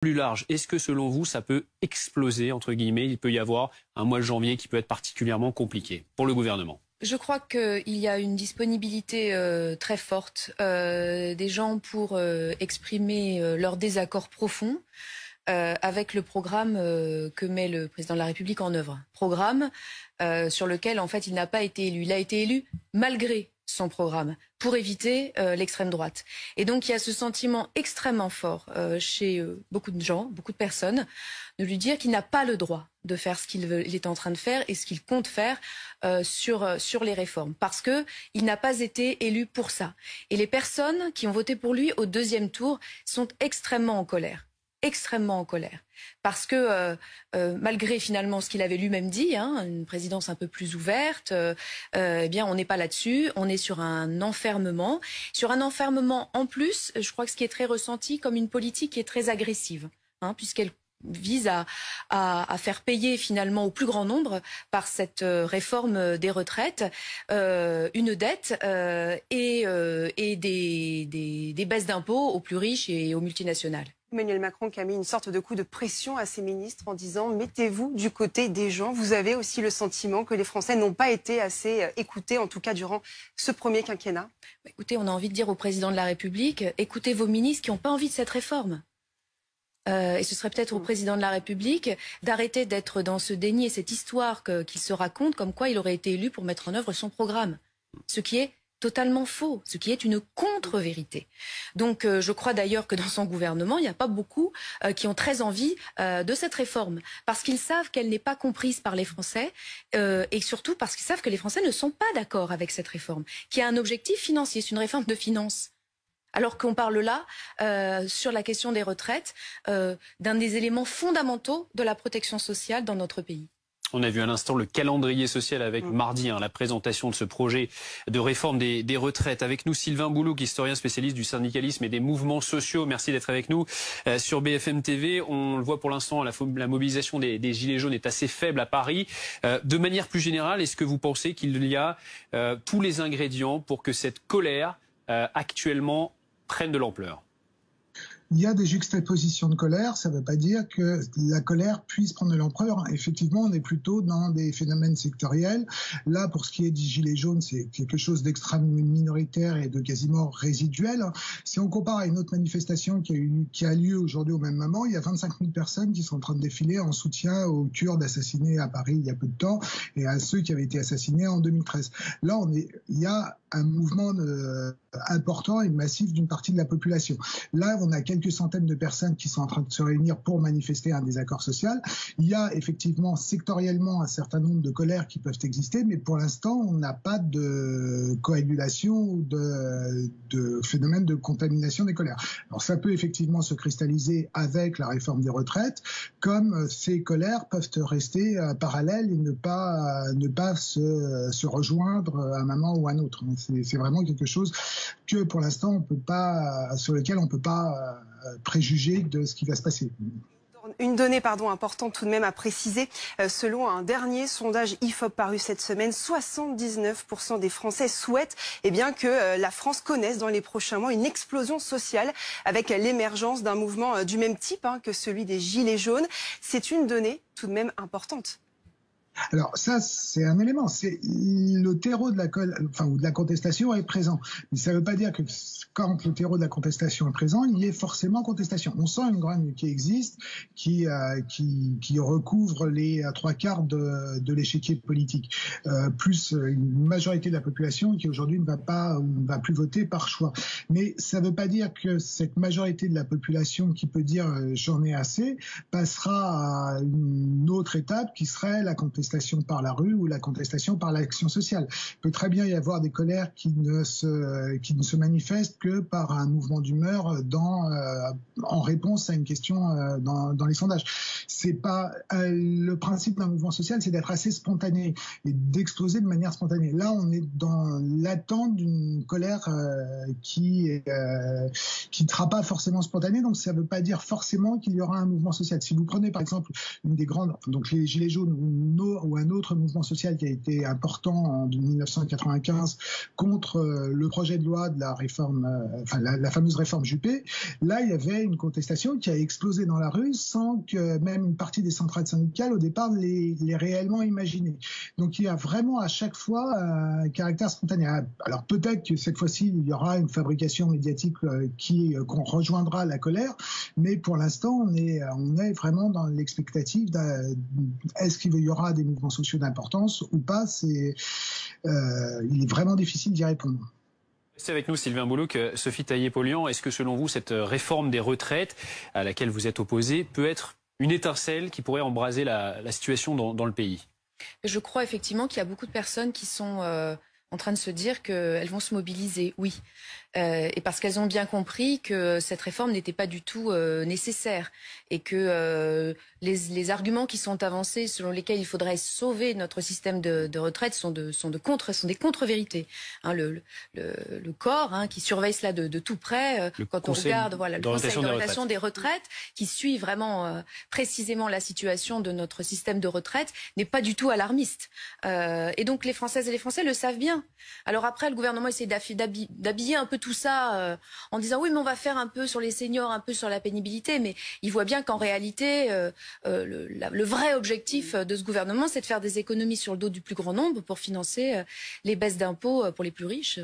Plus large, est-ce que selon vous, ça peut exploser, entre guillemets, il peut y avoir un mois de janvier qui peut être particulièrement compliqué pour le gouvernement? Je crois qu'il y a une disponibilité très forte des gens pour exprimer leur désaccord profond avec le programme que met le président de la République en œuvre. Programme sur lequel, en fait, il n'a pas été élu. Il a été élu malgré son programme pour éviter l'extrême droite. Et donc, il y a ce sentiment extrêmement fort chez beaucoup de gens, beaucoup de personnes, de lui dire qu'il n'a pas le droit de faire ce qu'il est en train de faire et ce qu'il compte faire sur les réformes. Parce qu'il n'a pas été élu pour ça. Et les personnes qui ont voté pour lui au deuxième tour sont extrêmement en colère. Extrêmement en colère. Parce que malgré finalement ce qu'il avait lui-même dit, une présidence un peu plus ouverte, eh bien on n'est pas là-dessus, on est sur un enfermement. Sur un enfermement en plus, je crois que ce qui est très ressenti comme une politique qui est très agressive, puisqu'elle vise à faire payer finalement au plus grand nombre par cette réforme des retraites une dette et des baisses d'impôts aux plus riches et aux multinationales. Emmanuel Macron qui a mis une sorte de coup de pression à ses ministres en disant « mettez-vous du côté des gens ». Vous avez aussi le sentiment que les Français n'ont pas été assez écoutés, en tout cas durant ce premier quinquennat? Écoutez, on a envie de dire au président de la République, écoutez vos ministres qui n'ont pas envie de cette réforme. Et ce serait peut-être au président de la République d'arrêter d'être dans ce déni et cette histoire qu'il se raconte comme quoi il aurait été élu pour mettre en œuvre son programme. Ce qui est totalement faux, ce qui est une contre-vérité. Donc je crois d'ailleurs que dans son gouvernement, il n'y a pas beaucoup qui ont très envie de cette réforme. Parce qu'ils savent qu'elle n'est pas comprise par les Français et surtout parce qu'ils savent que les Français ne sont pas d'accord avec cette réforme, qui a un objectif financier, c'est une réforme de finances. Alors qu'on parle là, sur la question des retraites, d'un des éléments fondamentaux de la protection sociale dans notre pays. On a vu à l'instant le calendrier social avec mardi, la présentation de ce projet de réforme des retraites. Avec nous, Sylvain Boulouk, historien spécialiste du syndicalisme et des mouvements sociaux. Merci d'être avec nous sur BFM TV. On le voit pour l'instant, la mobilisation des Gilets jaunes est assez faible à Paris. De manière plus générale, est-ce que vous pensez qu'il y a tous les ingrédients pour que cette colère actuellement prenne de l'ampleur? Il y a des juxtapositions de colère, ça ne veut pas dire que la colère puisse prendre de l'ampleur. Effectivement, on est plutôt dans des phénomènes sectoriels. Là, pour ce qui est des Gilets jaunes, c'est quelque chose d'extrêmement minoritaire et de quasiment résiduel. Si on compare à une autre manifestation qui a lieu aujourd'hui au même moment, il y a 25 000 personnes qui sont en train de défiler en soutien aux Kurdes assassinés à Paris il y a peu de temps et à ceux qui avaient été assassinés en 2013. Là, il y a un mouvement important et massif d'une partie de la population. Là, on a quelques centaines de personnes qui sont en train de se réunir pour manifester un désaccord social. Il y a effectivement sectoriellement un certain nombre de colères qui peuvent exister, mais pour l'instant, on n'a pas de coagulation ou de phénomène de contamination des colères. Alors ça peut effectivement se cristalliser avec la réforme des retraites, comme ces colères peuvent rester parallèles et ne pas se rejoindre à un moment ou à un autre. C'est vraiment quelque chose que pour l'instant on peut pas, sur lequel on peut pas préjuger de ce qui va se passer. Une donnée importante tout de même à préciser, selon un dernier sondage IFOP paru cette semaine, 79% des Français souhaitent que la France connaisse dans les prochains mois une explosion sociale avec l'émergence d'un mouvement du même type que celui des Gilets jaunes. C'est une donnée tout de même importante. Alors ça, c'est un élément. C'est le terreau de la contestation est présent. Mais ça ne veut pas dire que quand le terreau de la contestation est présent, il y ait forcément contestation. On sent une grogne qui existe, qui recouvre les 3/4 de l'échiquier politique, plus une majorité de la population qui aujourd'hui ne va plus voter par choix. Mais ça ne veut pas dire que cette majorité de la population qui peut dire j'en ai assez passera à une autre étape qui serait la contestation par la rue ou la contestation par l'action sociale. Il peut très bien y avoir des colères qui ne se manifestent que par un mouvement d'humeur en réponse à une question dans les sondages. c'est pas le principe d'un mouvement social, c'est d'être assez spontané et d'exploser de manière spontanée. Là, on est dans l'attente d'une colère qui ne sera pas forcément spontanée, donc ça ne veut pas dire forcément qu'il y aura un mouvement social. Si vous prenez par exemple une des grandes, donc les Gilets jaunes ou un autre mouvement social qui a été important en 1995 contre le projet de loi de la réforme, la fameuse réforme Juppé, là il y avait une contestation qui a explosé dans la rue sans que même une partie des centrales syndicales au départ l'ait réellement imaginé. Donc il y a vraiment à chaque fois un caractère spontané. Alors peut-être que cette fois-ci il y aura une fabrication médiatique qu'on rejoindra la colère, mais pour l'instant on est vraiment dans l'expectative est-ce qu'il y aura des mouvements sociaux d'importance ou pas. Il est vraiment difficile d'y répondre. C'est avec nous Sylvain Boulouc. Sophie Taillé-Polian, est-ce que selon vous cette réforme des retraites à laquelle vous êtes opposé peut être une étincelle qui pourrait embraser la situation dans le pays? Je crois effectivement qu'il y a beaucoup de personnes qui sont en train de se dire qu'elles vont se mobiliser, oui. Et parce qu'elles ont bien compris que cette réforme n'était pas du tout nécessaire et que les arguments qui sont avancés selon lesquels il faudrait sauver notre système de retraite sont des contre-vérités. Hein, le corps qui surveille cela de tout près, quand on regarde le Conseil d'orientation des retraites qui suit vraiment précisément la situation de notre système de retraite n'est pas du tout alarmiste. Et donc les Françaises et les Français le savent bien. Alors après, le gouvernement essaie d'habiller un peu tout ça en disant oui mais on va faire un peu sur les seniors, un peu sur la pénibilité, mais il voit bien qu'en réalité le vrai objectif de ce gouvernement c'est de faire des économies sur le dos du plus grand nombre pour financer les baisses d'impôts pour les plus riches.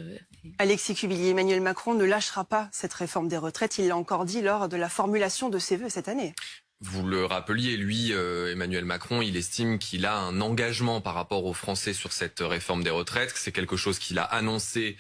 Alexis Cuvillier, Emmanuel Macron ne lâchera pas cette réforme des retraites, il l'a encore dit lors de la formulation de ses vœux cette année. Vous le rappeliez, lui, Emmanuel Macron, il estime qu'il a un engagement par rapport aux Français sur cette réforme des retraites. C'est quelque chose qu'il a annoncé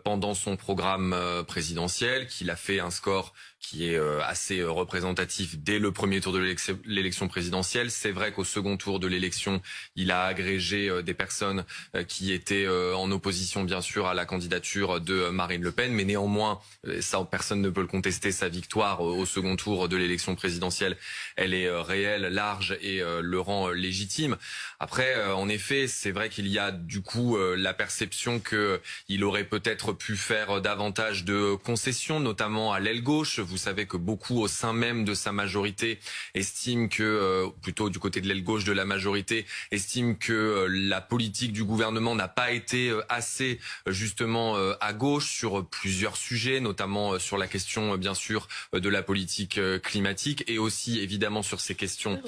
pendant son programme présidentiel, qu'il a fait un score qui est assez représentatif dès le premier tour de l'élection présidentielle. C'est vrai qu'au second tour de l'élection, il a agrégé des personnes qui étaient en opposition, bien sûr, à la candidature de Marine Le Pen. Mais néanmoins, ça, personne ne peut le contester, sa victoire au second tour de l'élection présidentielle, elle est réelle, large et le rend légitime. Après, en effet, c'est vrai qu'il y a du coup la perception qu'il aurait peut-être pu faire davantage de concessions, notamment à l'aile gauche. Vous savez que beaucoup au sein même de sa majorité estiment que, plutôt du côté de l'aile gauche de la majorité, estiment que la politique du gouvernement n'a pas été assez justement à gauche sur plusieurs sujets, notamment sur la question bien sûr de la politique climatique et aussi évidemment sur ces questions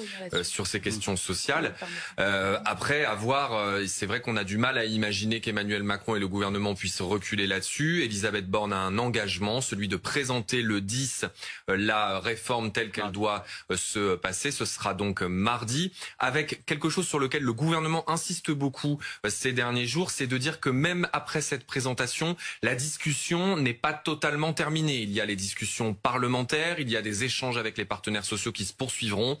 sociales. Après, à voir, c'est vrai qu'on a du mal à imaginer qu'Emmanuel Macron et le gouvernement puissent reculer là-dessus. Elisabeth Borne a un engagement, celui de présenter le 10 la réforme telle qu'elle doit se passer. Ce sera donc mardi, avec quelque chose sur lequel le gouvernement insiste beaucoup ces derniers jours, c'est de dire que même après cette présentation, la discussion n'est pas totalement terminée. Il y a les discussions parlementaires, il y a des échanges avec les partenaires sociaux qui se poursuivront.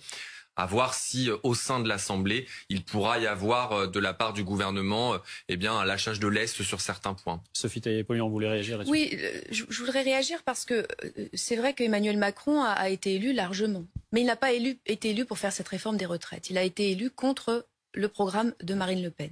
À voir si au sein de l'Assemblée, il pourra y avoir de la part du gouvernement un lâchage de lest sur certains points. Sophie Taillé-Polian, vous voulez réagir là-dessus? Oui, je voudrais réagir parce que c'est vrai qu'Emmanuel Macron a été élu largement. Mais il n'a pas été élu pour faire cette réforme des retraites. Il a été élu contre le programme de Marine Le Pen.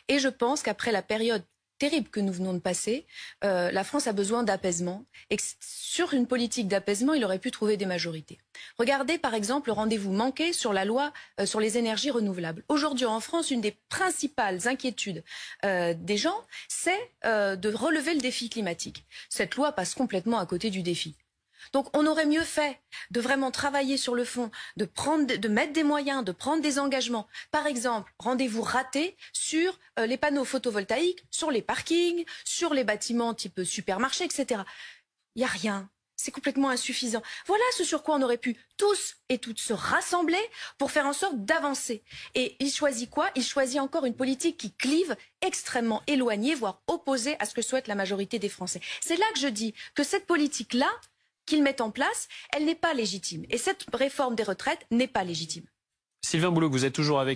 Et je pense qu'après la période terrible que nous venons de passer, la France a besoin d'apaisement et que sur une politique d'apaisement, il aurait pu trouver des majorités. Regardez par exemple le rendez-vous manqué sur la loi sur les énergies renouvelables. Aujourd'hui en France, une des principales inquiétudes des gens, c'est de relever le défi climatique. Cette loi passe complètement à côté du défi. Donc on aurait mieux fait de vraiment travailler sur le fond, de mettre des moyens, de prendre des engagements. Par exemple, rendez-vous raté sur les panneaux photovoltaïques, sur les parkings, sur les bâtiments type supermarché, etc. Il n'y a rien. C'est complètement insuffisant. Voilà ce sur quoi on aurait pu tous et toutes se rassembler pour faire en sorte d'avancer. Et il choisit quoi? Il choisit encore une politique qui clive, extrêmement éloignée, voire opposée à ce que souhaite la majorité des Français. C'est là que je dis que cette politique-là, qu'ils mettent en place, elle n'est pas légitime. Et cette réforme des retraites n'est pas légitime. Sylvain Boulouc, vous êtes toujours avec